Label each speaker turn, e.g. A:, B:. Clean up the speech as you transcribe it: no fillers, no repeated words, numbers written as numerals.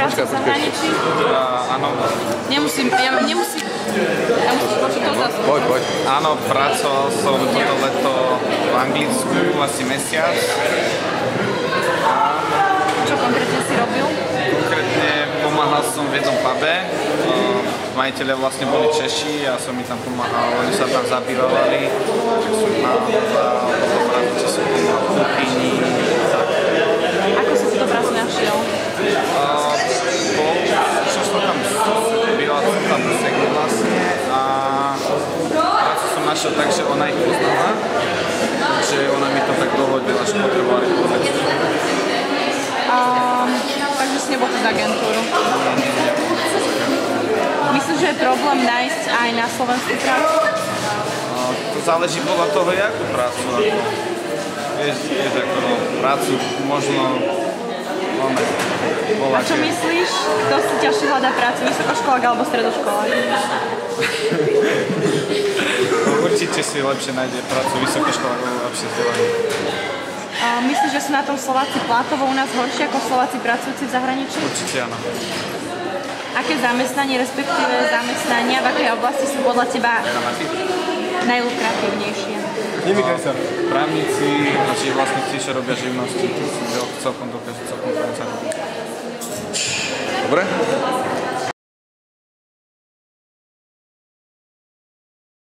A: práca v zahraničí?
B: Áno.
A: Nemusím počuť to zase.
B: Poď. Áno, pracoval som toto leto v Anglicku asi mesiac.
A: Čo konkrétne si robil?
B: Konkrétne pomáhal som v jednom pube. Majiteľia vlastne boli Češi a som mi tam pomáhal, oni sa tam zabývali. Tak som namával, čo som pomáhal v kuchyni.
A: Ako si túto prácu našiel?
B: Čo som tam býval, som tam segol vlastne a prácu som našiel tak, že ona ich poznala. Takže ona mi to tak dohodila, že potrebovali povedať.
A: Takže si nebol cez agentúru.
B: Nie.
A: Myslíš, že je problém nájsť aj na Slovensku prácu?
B: To záleží podľa toho, jakú prácu. Vieš, ako prácu možno máme.
A: A čo myslíš? Kto si ťažšie hľadá prácu? Vysokoškolák alebo stredoškolák?
B: Určite si lepšie nájde prácu vysokoškolák alebo lepšie vzdelanie.
A: Myslíš, že sú na tom Slováci plátovo u nás horšie ako Slováci pracujúci v zahraničí?
B: Určite áno.
A: Aké zamestnanie, respektíve zamestnania, v akej oblasti sú podľa teba najlukratívnejšie?
C: Nemýkaj sa.
B: Právnici, naši vlastníci, čo robia živnosti, celkom dokážu, celkom práca.
C: Dobre?